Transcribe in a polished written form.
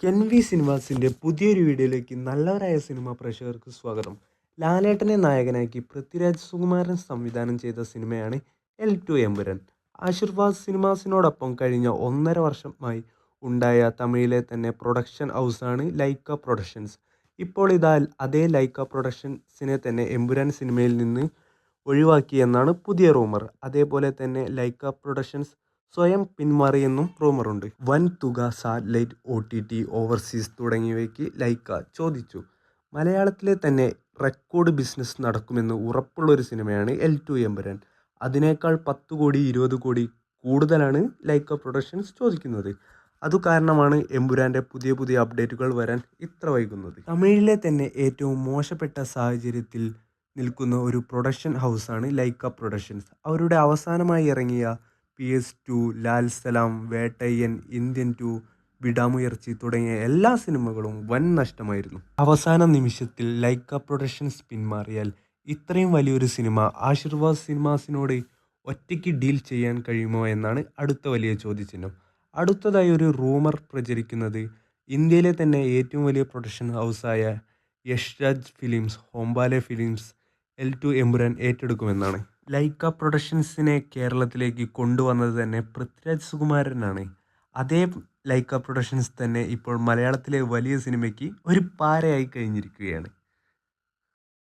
Can we സിനിമാസിൻ്റെ പുതിയൊരു വീഡിയോയിലേക്ക് നല്ലവരായ സിനിമാ പ്രേക്ഷകർക്ക് സ്വാഗതം. ലാലേട്ടനെ നായകനാക്കി പൃഥ്വിരാജ് സുകുമാരൻ സംവിധാനം ചെയ്ത സിനിമയാണ് L2 എമ്പുരാൻ. ആശീർവാദ് സിനിമാസിനോടൊപ്പം കഴിഞ്ഞ 1.5 വർഷമായി ഉണ്ടായ തമിഴിലെ തന്നെ പ്രൊഡക്ഷൻ ഹൗസാണ് ലൈക്ക പ്രൊഡക്ഷൻസ്. ഇപ്പോൾ ഇതാ അതേ ലൈക്ക പ്രൊഡക്ഷൻസിനെ തന്നെ എമ്പുരാൻ സിനിമയിൽ നിന്ന് ഒഴിവാക്കിയെന്നാണ് പുതിയ റൂമർ. അതേപോലെ തന്നെ ലൈക്ക പ്രൊഡക്ഷൻസ് സ്വയം പിന്മാറിയെന്നും റൂമറുണ്ട്. വൻ തുക സാറ്റലൈറ്റ്, OTT, ഓവർസീസ് തുടങ്ങിയവയ്ക്ക് ലൈക്ക ചോദിച്ചു. മലയാളത്തിലെ തന്നെ റെക്കോർഡ് ബിസിനസ് നടക്കുമെന്ന് ഉറപ്പുള്ളൊരു സിനിമയാണ് L2 എമ്പുരാൻ. അതിനേക്കാൾ 10 കോടി 20 കോടി കൂടുതലാണ് ലൈക്ക പ്രൊഡക്ഷൻസ് ചോദിക്കുന്നത്. അതുകാരണമാണ് എമ്പുരാൻ്റെ പുതിയ അപ്ഡേറ്റുകൾ വരാൻ ഇത്ര വൈകുന്നത്. തമിഴിലെ തന്നെ ഏറ്റവും മോശപ്പെട്ട സാഹചര്യത്തിൽ നിൽക്കുന്ന ഒരു പ്രൊഡക്ഷൻ ഹൗസാണ് ലൈക്ക പ്രൊഡക്ഷൻസ്. അവരുടെ അവസാനമായി ഇറങ്ങിയ PS2, ലാൽ സലാം, വേട്ടയ്യൻ, ഇന്ത്യൻ 2, വിടാമുയർച്ചി തുടങ്ങിയ എല്ലാ സിനിമകളും വൻ നഷ്ടമായിരുന്നു. അവസാന നിമിഷത്തിൽ ലൈക്ക പ്രൊഡക്ഷൻസ് പിന്മാറിയാൽ ഇത്രയും വലിയൊരു സിനിമ ആശീർവാദ് സിനിമാസിനോട് ഒറ്റയ്ക്ക് ഡീൽ ചെയ്യാൻ കഴിയുമോ എന്നാണ് അടുത്ത വലിയ ചോദ്യചിഹ്നം. അടുത്തതായി ഒരു റൂമർ പ്രചരിക്കുന്നത് ഇന്ത്യയിലെ തന്നെ ഏറ്റവും വലിയ പ്രൊഡക്ഷൻ ഹൗസായ Yash Raj films, Hombale films L2 Empuraan ഏറ്റെടുക്കുമെന്നാണ്. ലൈക്ക പ്രൊഡക്ഷൻസിനെ കേരളത്തിലേക്ക് കൊണ്ടുവന്നത് തന്നെ പൃഥ്വിരാജ് സുകുമാരനാണ്. അതേ ലൈക്ക പ്രൊഡക്ഷൻസ് തന്നെ ഇപ്പോൾ മലയാളത്തിലെ വലിയ സിനിമയ്ക്ക് ഒരു പാരയായി കഴിഞ്ഞിരിക്കുകയാണ്.